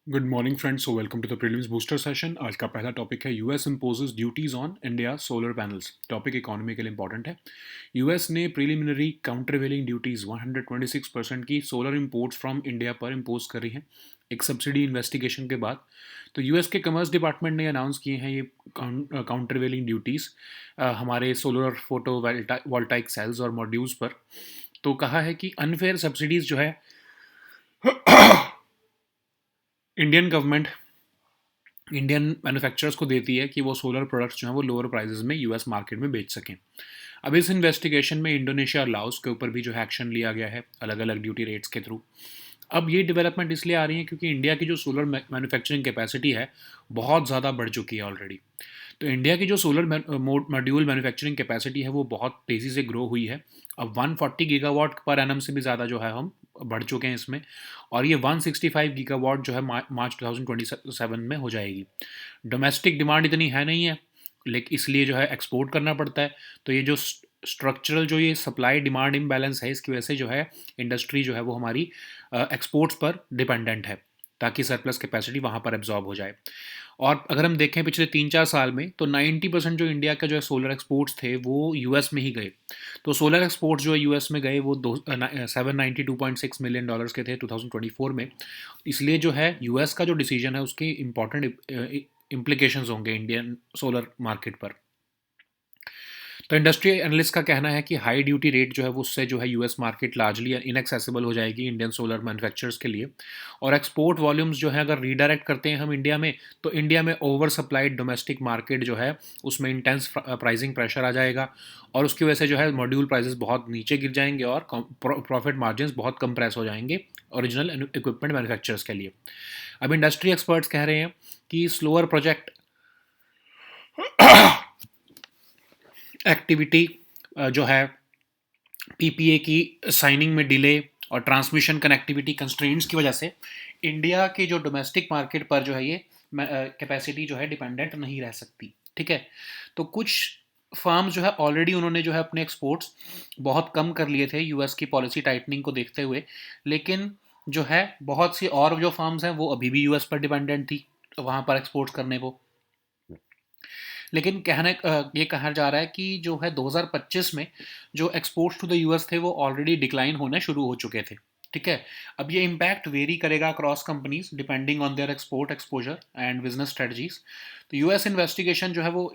Good morning friends, so welcome to the prelims booster session. आज का पहला topic है US imposes duties on India solar panels. Topic economy के लिए important है। यूएस ने प्रीलिमिनरी काउंटरवेलिंग ड्यूटीज 126% की सोलर इंपोर्ट्स फ्रॉम इंडिया पर इम्पोज करी हैं एक सब्सिडी इन्वेस्टिगेशन के बाद। तो यूएस के कमर्स डिपार्टमेंट ने अनाउंस किए हैं ये काउंटरवेलिंग ड्यूटीज़ हमारे सोलर फोटो वोल्टाइक सेल्स और मॉड्यूल्स पर। तो कहा है कि अनफेयर सब्सिडीज़ जो है इंडियन गवर्नमेंट इंडियन मैन्युफैक्चरर्स को देती है कि वो सोलर प्रोडक्ट्स जो हैं वो लोअर प्राइजेस में यूएस मार्केट में बेच सकें। अब इस इन्वेस्टिगेशन में इंडोनेशिया और लाओस के ऊपर भी जो है एक्शन लिया गया है अलग अलग ड्यूटी रेट्स के थ्रू। अब ये डेवलपमेंट इसलिए आ रही है क्योंकि इंडिया की जो सोलर मैन्युफैक्चरिंग कैपेसिटी है बहुत ज़्यादा बढ़ चुकी है ऑलरेडी। तो इंडिया की जो सोलर मॉड्यूल मैन्युफैक्चरिंग कैपेसिटी है वो बहुत तेज़ी से ग्रो हुई है। अब 140 गीगावाट पर एनम से भी ज़्यादा जो है हम बढ़ चुके हैं इसमें। और ये 165 गीगावाट जो है मार्च 2027 में हो जाएगी। डोमेस्टिक डिमांड इतनी है नहीं है, लेकिन इसलिए जो है एक्सपोर्ट करना पड़ता है। तो ये जो स्ट्रक्चरल जो ये सप्लाई डिमांड इम्बैलेंस है, इसकी वजह से जो है इंडस्ट्री जो है वो हमारी एक्सपोर्ट्स पर डिपेंडेंट है, ताकि सरप्लस कैपेसिटी वहाँ पर एब्जॉर्ब हो जाए। और अगर हम देखें पिछले 3-4 साल में, तो 90% जो इंडिया का जो है सोलर एक्सपोर्ट्स थे वो यूएस में ही गए। तो सोलर एक्सपोर्ट्स जो है यूएस में गए वो 792.6 मिलियन डॉलर्स के थे 2024 में। इसलिए जो है यूएस का जो डिसीजन है उसके इम्पॉर्टेंट इम्प्लीकेशंस होंगे इंडियन सोलर मार्केट पर। तो इंडस्ट्री एनालिस्ट का कहना है कि हाई ड्यूटी रेट जो है वो उससे जो है यूएस मार्केट लार्जली इनएक्सेसिबल हो जाएगी इंडियन सोलर मैन्युफैक्चरर्स के लिए। और एक्सपोर्ट वॉल्यूम्स जो है अगर रीडायरेक्ट करते हैं हम इंडिया में, तो इंडिया में ओवर सप्लाइड डोमेस्टिक मार्केट जो है उसमें इंटेंस प्राइसिंग प्रेशर आ जाएगा। और उसकी वजह से जो है मॉड्यूल प्राइसेस बहुत नीचे गिर जाएंगे और प्रॉफिट मार्जिन बहुत कंप्रेस हो जाएंगे ओरिजिनल इक्विपमेंट मैन्युफैक्चरर्स के लिए। अब इंडस्ट्री एक्सपर्ट्स कह रहे हैं कि स्लोअर प्रोजेक्ट एक्टिविटी जो है पीपीए की साइनिंग में डिले और ट्रांसमिशन कनेक्टिविटी कंस्ट्रेंट्स की वजह से इंडिया के जो डोमेस्टिक मार्केट पर जो है ये कैपेसिटी जो है डिपेंडेंट नहीं रह सकती। ठीक है। तो कुछ फार्म्स जो है ऑलरेडी उन्होंने जो है अपने एक्सपोर्ट्स बहुत कम कर लिए थे यूएस की पॉलिसी टाइटनिंग को देखते हुए। लेकिन जो है बहुत सी और जो फार्म्स हैं वो अभी भी यूएस पर डिपेंडेंट थी वहाँ पर एक्सपोर्ट्स करने को। लेकिन ये कहा जा रहा है कि जो है 2025 में जो एक्सपोर्ट्स टू द यूएस थे वो ऑलरेडी डिक्लाइन होने शुरू हो चुके थे। ठीक है। अब ये इम्पैक्ट वेरी करेगा across companies depending on their export exposure and business strategies. तो यूएस इन्वेस्टिगेशन जो है वो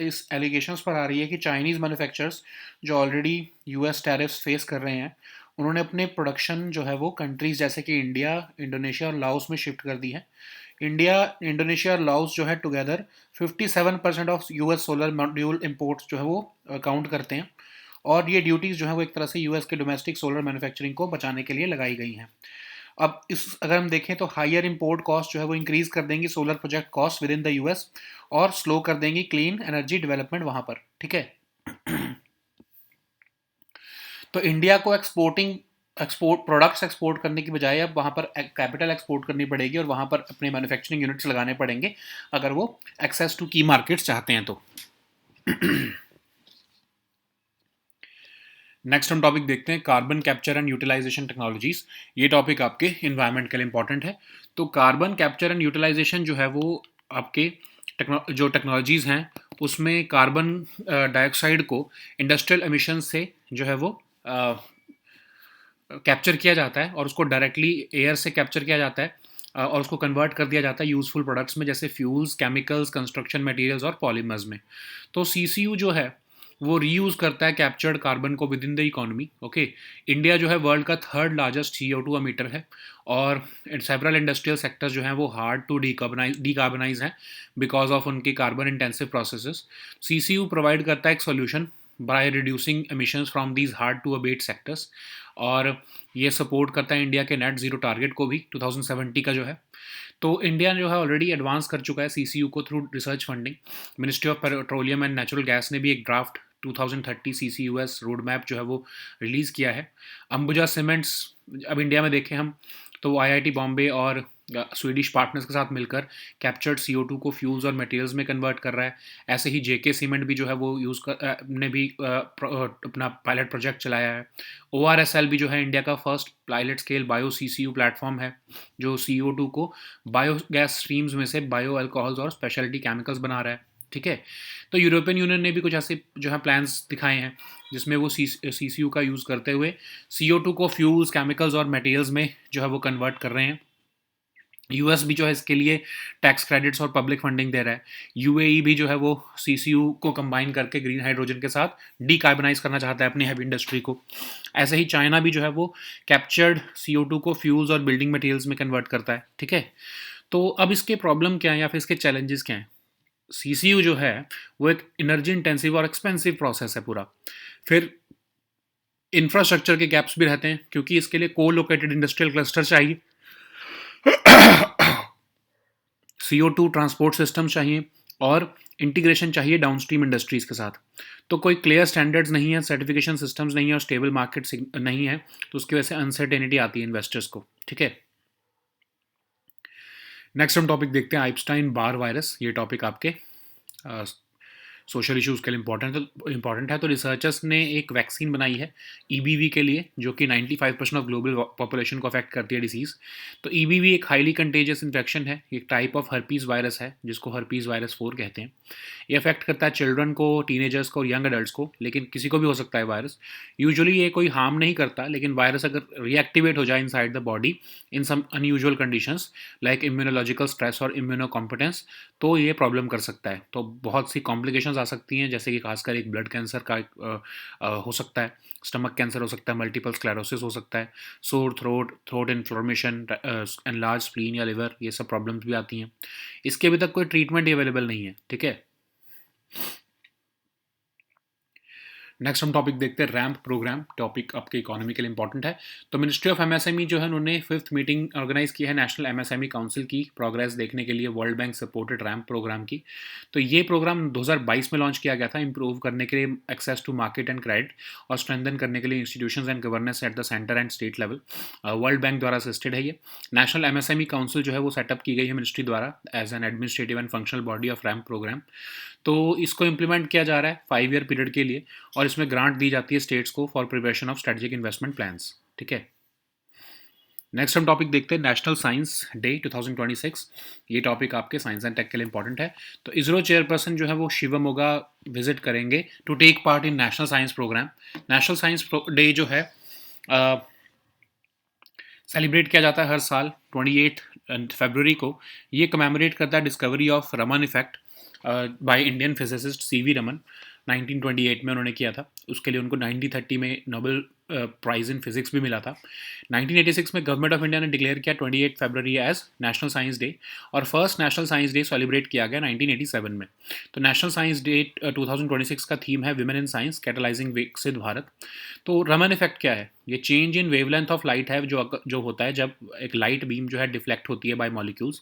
इस एलिगेशंस पर आ रही है कि चाइनीज़ मैन्युफैक्चरर्स जो ऑलरेडी यूएस टैरिफ्स फेस कर रहे हैं, उन्होंने अपने प्रोडक्शन जो है वो कंट्रीज जैसे कि इंडिया, इंडोनेशिया और लाओस में शिफ्ट कर दी है। इंडिया, इंडोनेशिया और लाओस जो है together 57% of US solar module imports जो है वो काउंट करते हैं। और ये ड्यूटीज़ जो है वो एक तरह से यूएस के डोमेस्टिक सोलर मैन्युफैक्चरिंग को बचाने के लिए लगाई गई हैं। अब इस अगर हम देखें तो हायर इंपोर्ट कॉस्ट जो है वो इंक्रीज कर देंगी solar project cost with in the US और स्लो कर देंगी क्लीन एनर्जी डेवलपमेंट वहाँ पर। ठीक है। तो इंडिया को एक्सपोर्ट प्रोडक्ट्स एक्सपोर्ट करने की बजाय अब वहाँ पर कैपिटल एक्सपोर्ट करनी पड़ेगी और वहाँ पर अपने मैन्युफैक्चरिंग यूनिट्स लगाने पड़ेंगे अगर वो एक्सेस टू की मार्केट्स चाहते हैं तो। नेक्स्ट हम टॉपिक देखते हैं carbon capture and utilization technologies. ये टॉपिक आपके इन्वायरमेंट के लिए इंपॉर्टेंट है। तो कार्बन कैप्चर एंड यूटिलाइजेशन जो है वो आपके जो टेक्नोलॉजीज़ हैं उसमें कार्बन डाइऑक्साइड को इंडस्ट्रियल एमिशन से जो है वो कैप्चर किया जाता है और उसको डायरेक्टली एयर से कैप्चर किया जाता है और उसको कन्वर्ट कर दिया जाता है यूज़फुल प्रोडक्ट्स में, जैसे फ्यूल्स, केमिकल्स, कंस्ट्रक्शन मटेरियल्स और पॉलीमर्स में। तो सीसीयू जो है वो रीयूज़ करता है कैप्चर्ड कार्बन को with in the economy. Okay. India जो है वर्ल्ड का थर्ड लार्जेस्ट CO2 एमिटर है और सेवरल इंडस्ट्रियल सेक्टर्स जो हैं वो हार्ड टू डीकार्बनाइज हैं बिकॉज ऑफ उनकी carbon intensive processes. CCU provide करता है एक solution by reducing emissions from these hard to abate sectors. और ये सपोर्ट करता है इंडिया के नेट ज़ीरो टारगेट को भी 2070 का जो है। तो इंडिया जो है ऑलरेडी एडवांस कर चुका है सीसीयू को through research funding. Ministry of petroleum and natural gas ने भी एक ड्राफ्ट 2030 CCUS रोड मैप जो है वो रिलीज़ किया है। अंबुजा सीमेंट्स अब इंडिया में देखें हम तो वो IIT बॉम्बे और स्वीडिश पार्टनर्स के साथ मिलकर कैप्चर्ड CO2 को फ्यूल्स और मटेरियल्स में कन्वर्ट कर रहा है। ऐसे ही JK सीमेंट भी जो है वो ने भी अपना पायलट प्रोजेक्ट चलाया है। ORSL भी जो है इंडिया का first pilot scale bio CCU platform है, जो CO2 को बायोगैस स्ट्रीम्स में से बायो अल्कोहल्स और स्पेशलिटी केमिकल्स बना रहा है। ठीक है, तो यूरोपियन यूनियन ने भी कुछ ऐसे जो है प्लान्स दिखाए हैं जिसमें वो CCU का यूज़ करते हुए CO2 को फ्यूल्स, केमिकल्स और मटेरियल्स में जो है वो कन्वर्ट कर रहे हैं। US भी जो है इसके लिए टैक्स क्रेडिट्स और पब्लिक फंडिंग दे रहा है। UAE भी जो है वो CCU को कंबाइन करके ग्रीन हाइड्रोजन के साथ डीकार्बनाइज करना चाहता है अपनी हैवी इंडस्ट्री को। ऐसे ही चाइना भी जो है वो कैप्चर्ड CO2 को फ्यूल्स और बिल्डिंग मटेरियल्स में कन्वर्ट करता है। ठीक है, तो अब इसके प्रॉब्लम क्या है या फिर इसके चैलेंजेस क्या हैं? CCU जो है वो एक एनर्जी इंटेंसिव और एक्सपेंसिव प्रोसेस है पूरा। फिर इंफ्रास्ट्रक्चर के गैप्स भी रहते हैं क्योंकि इसके लिए को लोकेटेड इंडस्ट्रियल क्लस्टर चाहिए, CO2 ट्रांसपोर्ट सिस्टम चाहिए और इंटीग्रेशन चाहिए डाउनस्ट्रीम इंडस्ट्रीज के साथ। तो कोई क्लियर स्टैंडर्ड्स नहीं है, सर्टिफिकेशन सिस्टम्स नहीं है और स्टेबल मार्केट नहीं है, तो उसकी वजह से अनसर्टेनिटी आती है इन्वेस्टर्स को। ठीक है, नेक्स्ट हम टॉपिक देखते हैं आइपस्टाइन बार वायरस। ये टॉपिक आपके सोशल इश्यूज़ के लिए इंपॉर्टेंट है। तो रिसर्चर्स ने एक वैक्सीन बनाई है EBV के लिए, जो कि 95% ऑफ ग्लोबल पॉपुलेशन को अफेक्ट करती है डिसीज़। तो EBV एक हाईली कंटेजियस इन्फेक्शन है, एक टाइप ऑफ हर्पीज़ वायरस है जिसको हर्पीज़ वायरस 4 कहते हैं। ये अफेक्ट करता है चिल्ड्रन को, टीनेजर्स को और यंग एडल्ट्स को, लेकिन किसी को भी हो सकता है वायरस। यूजुअली ये कोई हार्म नहीं करता, लेकिन वायरस अगर रिएक्टिवेट हो जाए inside the body in some unusual conditions like immunological stress और इम्यूनो कॉम्पिटेंस, तो ये प्रॉब्लम कर सकता है। तो बहुत सी कॉम्प्लिकेशंस आ सकती हैं, जैसे कि खासकर एक ब्लड कैंसर का हो सकता है, स्टमक कैंसर हो सकता है, मल्टीपल स्क्लेरोसिस हो सकता है, sore throat inflammation, enlarge spleen या लिवर, ये सब प्रॉब्लम्स भी आती हैं। इसके अभी तक कोई ट्रीटमेंट अवेलेबल नहीं है। ठीक है, नेक्स्ट हम टॉपिक देखते हैं रैम्प प्रोग्राम। टॉपिक आपके इकोनॉमी के लिए इंपॉर्टेंट है। तो मिनिस्ट्री ऑफ MSME जो है उन्होंने 5th मीटिंग ऑर्गेनाइज की है नेशनल MSME काउंसिल की प्रोग्रेस देखने के लिए world bank supported RAMP programme की। तो ये प्रोग्राम 2022 में लॉन्च किया गया था, इंप्रूव करने के लिए access to market and credit और स्ट्रेंथन करने के लिए institutions and governance at the centre and state level. World bank द्वारा असिस्टेड है ये। नेशनल MSME काउंसिल जो है वो सेटअप की गई है मिनिस्ट्री द्वारा as an administrative and functional body of RAMP programme. तो इसको इम्प्लीमेंट किया जा रहा है 5 ईयर पीरियड के लिए और इसमें ग्रांट दी जाती है स्टेट्स को for preparation of strategic investment plans. ठीक है, नेक्स्ट हम टॉपिक देखते हैं नेशनल साइंस डे 2026। ये टॉपिक आपके साइंस एंड टेक के लिए इंपॉर्टेंट है। तो इसरो चेयरपर्सन जो है वो शिवमोगा विजिट करेंगे to take part in national science programme. National science day जो है सेलिब्रेट किया जाता है हर साल 28 फरवरी को। ये कमेमोरेट करता है discovery of Raman effect by Indian physicist CV Raman. 1928 में उन्होंने किया था, उसके लिए उनको 1930 में नोबेल प्राइज़ इन फिजिक्स भी मिला था। 1986 में गवर्नमेंट ऑफ इंडिया ने डिक्लेयर किया 28 फरवरी एज नेशनल साइंस डे और first national science day celebrate किया गया 1987 में। तो नेशनल साइंस डे 2026 का थीम है विमेन इन साइंस कैटलाइजिंग विकसित भारत। तो रमन इफेक्ट क्या है? ये change in wavelength of light है जो होता है जब एक लाइट बीम जो है डिफ्लेक्ट होती है बाय मॉलिक्यूल्स।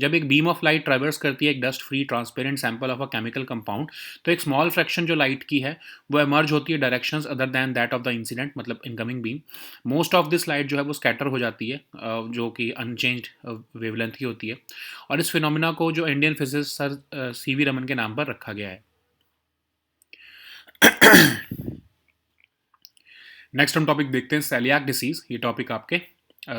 जब एक बीम ऑफ लाइट ट्रेवर्स करती है एक dust free transparent sample of a chemical compound, तो एक स्मॉल फ्रैक्शन जो लाइट की है वो एमर्ज होती है directions other than that of the incident, मतलब incoming beam. Most of this light जो है वो स्कैटर हो जाती है, जो कि अनचेंज्ड वेवलेंथ की होती है। और इस फिनोमिना को जो Indian physicist sir CV Raman के नाम पर रखा गया है। नेक्स्ट हम टॉपिक देखते हैं सेलियाक डिसीज़। ये टॉपिक आपके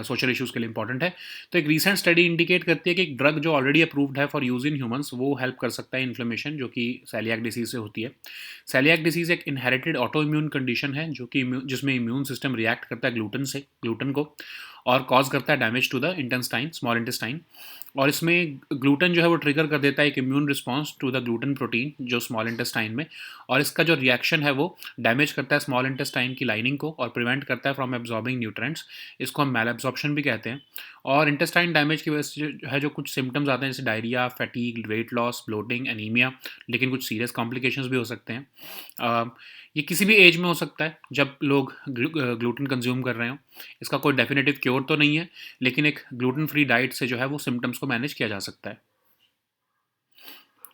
सोशल इश्यूज़ के लिए इंपॉर्टेंट है। तो एक रीसेंट स्टडी इंडिकेट करती है कि एक ड्रग जो ऑलरेडी अप्रूव्ड है फॉर यूज़ इन ह्यूमंस वो हेल्प कर सकता है इन्फ्लेमेशन जो कि सेलियाक डिसीज़ से होती है। सेलियाक डिसीज़ एक इनहेरिटेड ऑटो इम्यून कंडीशन है जो कि जिसमें इम्यून सिस्टम रिएक्ट करता है ग्लूटन को और कॉज करता है damage to the intestine, small intestine. और इसमें ग्लूटन जो है वो ट्रिगर कर देता है एक immune response to the gluten protein जो स्मॉल इंटेस्टाइन में, और इसका जो रिएक्शन है वो डैमेज करता है स्मॉल इंटेस्टाइन की लाइनिंग को और प्रिवेंट करता है फ्रॉम एब्जॉर्बिंग न्यूट्रेंट्स। इसको हम मैल एब्जॉर्प्शन भी कहते हैं। और इंटेस्टाइन डैमेज की वजह से जो है जो कुछ सिम्टम्स आते हैं जैसे diarrhoea, fatigue, weight loss, bloating, anaemia, लेकिन कुछ सीरियस कॉम्प्लिकेशंस भी हो सकते हैं। ये किसी भी एज में हो सकता है जब लोग ग्लूटेन कंज्यूम कर रहे हो। इसका कोई डेफिनेटिव क्योर तो नहीं है, लेकिन एक ग्लूटेन फ्री डाइट से जो है वो सिम्टम्स को मैनेज किया जा सकता है।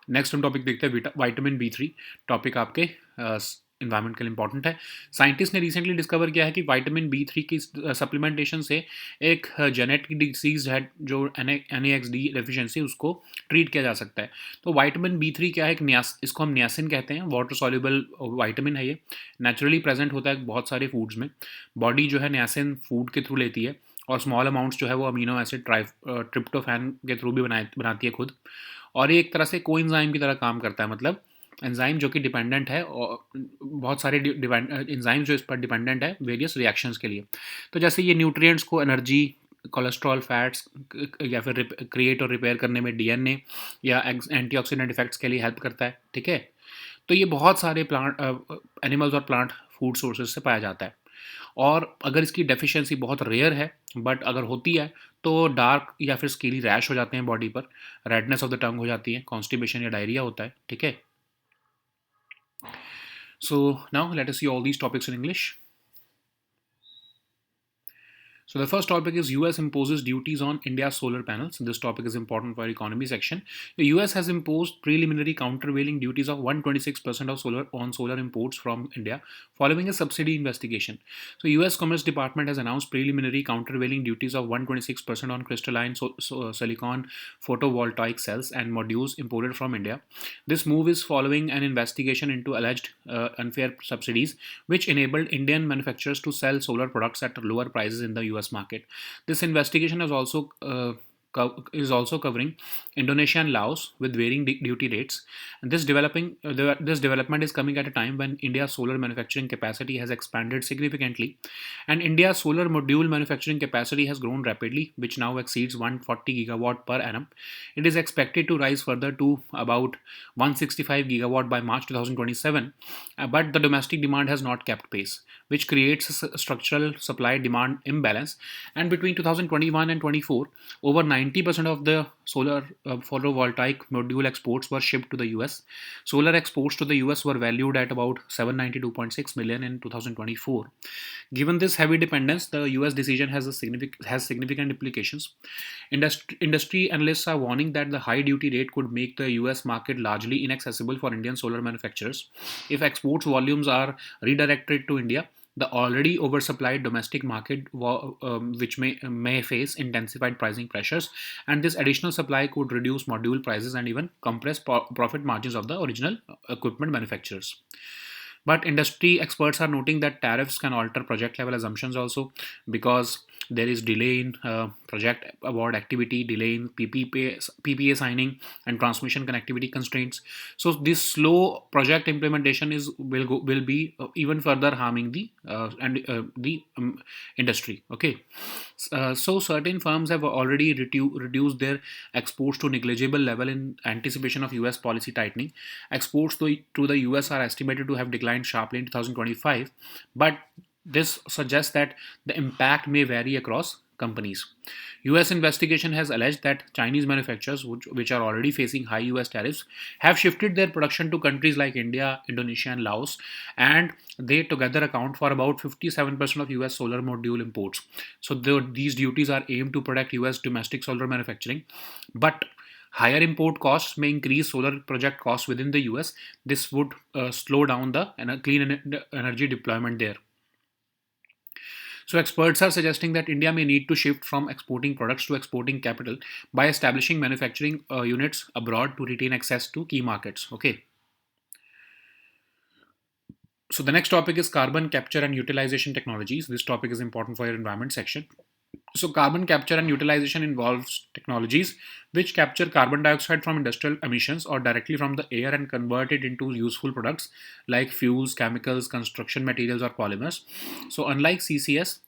नेक्स्ट हम टॉपिक देखते हैं विटामिन B3। टॉपिक आपके इन्वायरमेंट के लिए इंपॉर्टेंट है। साइंटिस्ट ने रिसेंटली डिस्कवर किया है कि विटामिन B3 की सप्लीमेंटेशन से एक जेनेटिक डिसीज है जो NAXD डेफिशिएंसी, उसको ट्रीट किया जा सकता है। तो विटामिन B3 क्या है, एक न्यास, इसको हम नियासिन कहते हैं, वाटर सॉल्युबल विटामिन है ये, नेचुरली प्रेजेंट होता है बहुत सारे फूड्स में। बॉडी जो है नियासिन फूड के थ्रू लेती है, और स्मॉल अमाउंट्स जो है वो अमीनो एसिड ट्रिप्टोफैन के थ्रू भी बनाती है खुद। और ये एक तरह से कोएंजाइम की तरह काम करता है, मतलब एंजाइम जो कि डिपेंडेंट है, और बहुत सारे एंजाइम जो इस पर डिपेंडेंट है वेरियस रिएक्शंस के लिए। तो जैसे ये न्यूट्रिएंट्स को एनर्जी, कोलेस्ट्रॉल, फैट्स, या फिर क्रिएट और रिपेयर करने में DNA या एंटीऑक्सीडेंट इफेक्ट्स के लिए हेल्प करता है, ठीक है। तो ये बहुत सारे एनिमल्स और प्लांट फूड सोर्सेज से पाया जाता है। और अगर इसकी डेफिशिएंसी बहुत रेयर है, बट अगर होती है तो डार्क या फिर स्केली रैश हो जाते हैं बॉडी पर, रेडनेस ऑफ द टंग हो जाती है, कॉन्स्टिपेशन या डायरिया होता है, ठीक है। So now let us see all these topics in English. So the first topic is US imposes duties on India's solar panels. This topic is important for our economy section. The US has imposed preliminary countervailing duties of 126% of solar imports from India following a subsidy investigation. So US Commerce Department has announced preliminary countervailing duties of 126% on crystalline silicon photovoltaic cells and modules imported from India. This move is following an investigation into alleged unfair subsidies which enabled Indian manufacturers to sell solar products at lower prices in the US market. This investigation is also covering Indonesia and Laos with varying duty rates. And this development is coming at a time when India's solar manufacturing capacity has expanded significantly, and India's solar module manufacturing capacity has grown rapidly, which now exceeds 140 gigawatt per annum. It is expected to rise further to about 165 gigawatt by March 2027, but the domestic demand has not kept pace, which creates a structural supply-demand imbalance. And between 2021 and 24, over 90% of the solar photovoltaic module exports were shipped to the US. Solar exports to the US were valued at about 792.6 million in 2024. Given this heavy dependence, the US decision has significant implications. Industry analysts are warning that the high duty rate could make the US market largely inaccessible for Indian solar manufacturers. If exports volumes are redirected to India, the already oversupplied domestic market, which may face intensified pricing pressures, and this additional supply could reduce module prices and even compress profit margins of the original equipment manufacturers. But industry experts are noting that tariffs can alter project level assumptions also, because there is delay in project award activity, delay in PPA signing, and transmission connectivity constraints. So this slow project implementation will be even further harming the industry. Okay, so certain firms have already reduced their exports to negligible level in anticipation of US policy tightening. Exports to the US are estimated to have declined sharply in 2025, but this suggests that the impact may vary across companies. US investigation has alleged that Chinese manufacturers, which are already facing high US tariffs, have shifted their production to countries like India, Indonesia, and Laos, and they together account for about 57% of US solar module imports. So these duties are aimed to protect US domestic solar manufacturing, but higher import costs may increase solar project costs within the US. This would slow down the clean energy deployment there. So experts are suggesting that India may need to shift from exporting products to exporting capital by establishing manufacturing units abroad to retain access to key markets. Okay. So the next topic is carbon capture and utilization technologies. This topic is important for your environment section. So carbon capture and utilization involves technologies which capture carbon dioxide from industrial emissions or directly from the air and convert it into useful products like fuels, chemicals, construction materials, or polymers. So unlike CCS,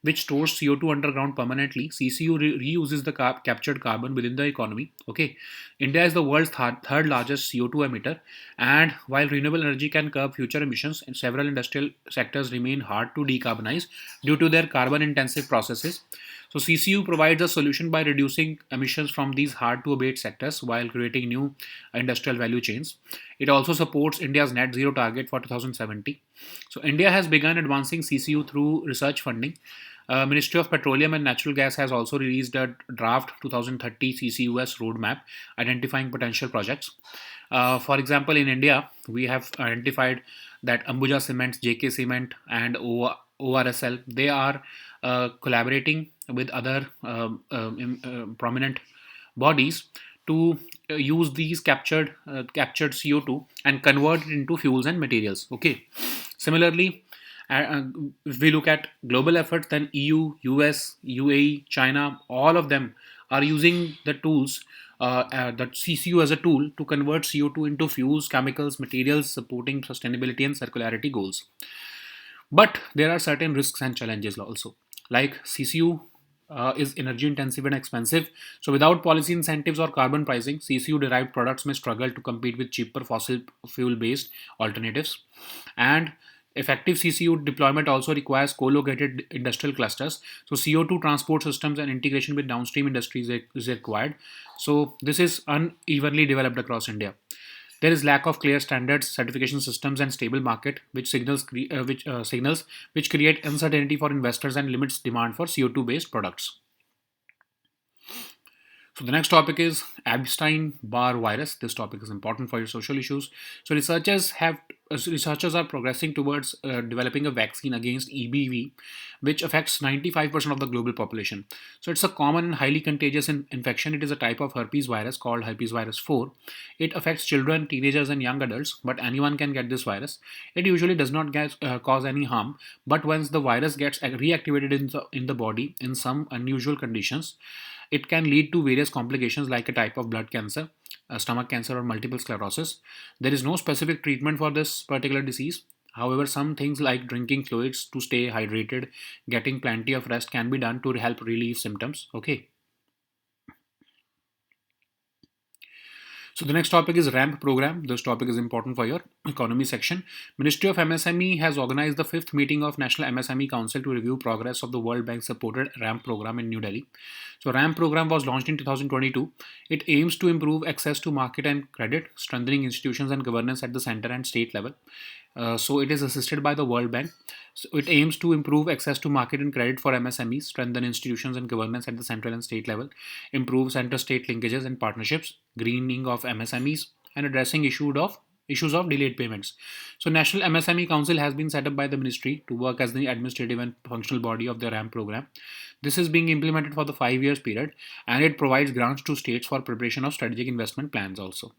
which stores CO2 underground permanently, CCU reuses the captured carbon within the economy. Okay, India is the world's third largest CO2 emitter, and while renewable energy can curb future emissions, several industrial sectors remain hard to decarbonize due to their carbon intensive processes. So CCU provides a solution by reducing emissions from these hard to abate sectors while creating new industrial value chains. It also supports India's net zero target for 2070. So India has begun advancing CCU through research funding. Ministry of Petroleum and Natural Gas has also released a draft 2030 CCUS roadmap identifying potential projects. For example, in India, we have identified that Ambuja Cements, JK Cement, and ORSL, they are collaborating with other prominent bodies to use these captured CO2 and convert it into fuels and materials. Okay. Similarly, if we look at global efforts, then EU, US, UAE, China, all of them are using the tools, the CCU as a tool to convert CO2 into fuels, chemicals, materials, supporting sustainability and circularity goals. But there are certain risks and challenges also. Like CCU is energy intensive and expensive. So, without policy incentives or carbon pricing, CCU derived products may struggle to compete with cheaper fossil fuel based alternatives. And effective CCU deployment also requires co-located industrial clusters. So CO2 transport systems and integration with downstream industries is required. So this is unevenly developed across India. There is lack of clear standards, certification systems, and stable market, which signals which create uncertainty for investors and limits demand for CO2 based products. So the next topic is Epstein-Barr virus. This topic is important for your social issues. So researchers are progressing towards developing a vaccine against EBV, which affects 95% of the global population. So it's a common and highly contagious infection. It is a type of herpes virus called herpes virus 4. It affects children, teenagers, and young adults, but anyone can get this virus. It usually does not cause any harm, but once the virus gets reactivated in the body in some unusual conditions, it can lead to various complications like a type of blood cancer, stomach cancer, or multiple sclerosis. There is no specific treatment for this particular disease. However, some things like drinking fluids to stay hydrated, getting plenty of rest can be done to help relieve symptoms. Okay. So the next topic is RAMP program. This topic is important for your economy section. Ministry of MSME has organized the fifth meeting of National MSME Council to review progress of the World Bank supported RAMP program in New Delhi. So RAMP program was launched in 2022. It aims to improve access to market and credit, strengthening institutions and governance at the center and state level. So it is assisted by the World Bank. So it aims to improve access to market and credit for MSMEs, strengthen institutions and governance at the central and state level, improve center-state linkages and partnerships, greening of MSMEs, and addressing issues of delayed payments. So National MSME Council has been set up by the ministry to work as the administrative and functional body of the RAM program. This is being implemented for the 5 years period, and it provides grants to states for preparation of strategic investment plans also.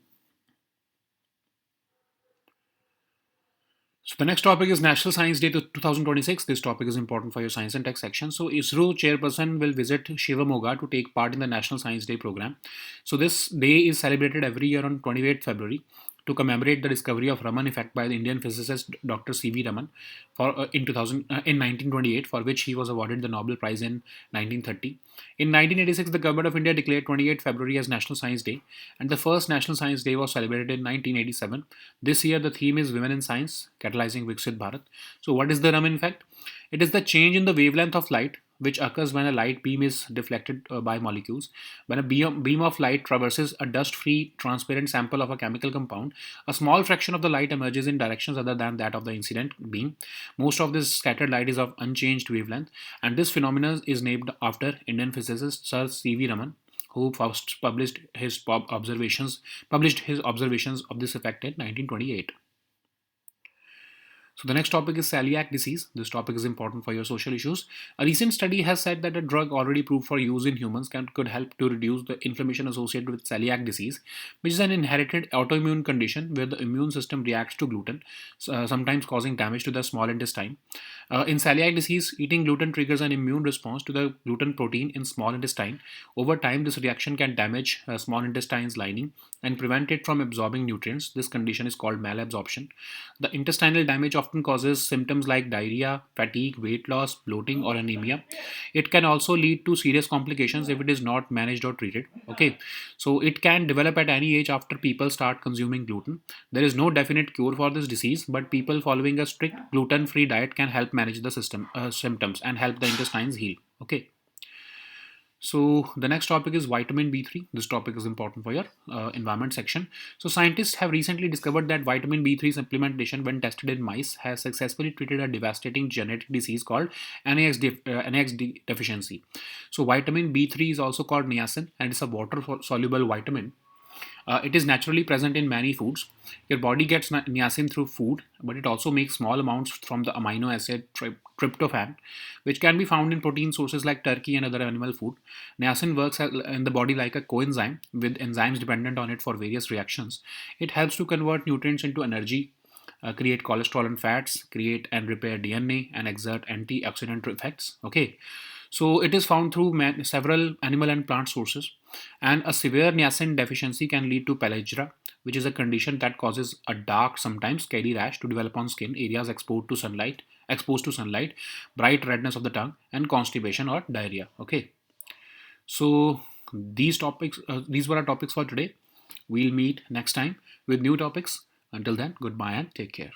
So the next topic is National Science Day 2026. This topic is important for your science and tech section. So ISRO chairperson will visit Shivamoga to take part in the National Science Day program. So this day is celebrated every year on 28th February to commemorate the discovery of Raman effect by the Indian physicist Dr. C.V. Raman in 1928, for which he was awarded the Nobel Prize in 1930. In 1986, the government of India declared 28th February as National Science Day, and the first National Science Day was celebrated in 1987. This year, the theme is Women in Science, Catalyzing Viksit Bharat. So, what is the Raman effect? It is the change in the wavelength of light which occurs when a light beam is deflected by molecules. When a beam of light traverses a dust free, transparent sample of a chemical compound, a small fraction of the light emerges in directions other than that of the incident beam. Most of this scattered light is of unchanged wavelength, and this phenomenon is named after Indian physicist Sir C.V. Raman, who first published his observations of this effect in 1928. So the next topic is celiac disease. This topic is important for your social issues. A recent study has said that a drug already approved for use in humans could help to reduce the inflammation associated with celiac disease, which is an inherited autoimmune condition where the immune system reacts to gluten, sometimes causing damage to the small intestine. In celiac disease, eating gluten triggers an immune response to the gluten protein in small intestine. Over time, this reaction can damage small intestine's lining and prevent it from absorbing nutrients. This condition is called malabsorption. The intestinal damage often causes symptoms like diarrhea, fatigue, weight loss, bloating, or anemia. It can also lead to serious complications if it is not managed or treated. Okay, so it can develop at any age after people start consuming gluten. There is no definite cure for this disease, but people following a strict gluten-free diet can help manage the symptoms and help the intestines heal. Okay. So the next topic is vitamin B3. This topic is important for your environment section. So scientists have recently discovered that vitamin B3 supplementation, when tested in mice, has successfully treated a devastating genetic disease called NAX deficiency. So vitamin B3 is also called niacin, and it's a water soluble vitamin. It is naturally present in many foods. Your body gets niacin through food, but it also makes small amounts from the amino acid tryptophan, which can be found in protein sources like turkey and other animal food. Niacin works in the body like a coenzyme, with enzymes dependent on it for various reactions. It helps to convert nutrients into energy, create cholesterol and fats, create and repair DNA, and exert antioxidant effects. Okay, so it is found through several animal and plant sources, and a severe niacin deficiency can lead to pellagra, which is a condition that causes a dark, sometimes scaly rash to develop on skin areas exposed to sunlight, bright redness of the tongue, and constipation or diarrhea. Okay, so these were our topics for today. We'll meet next time with new topics. Until then, goodbye and take care.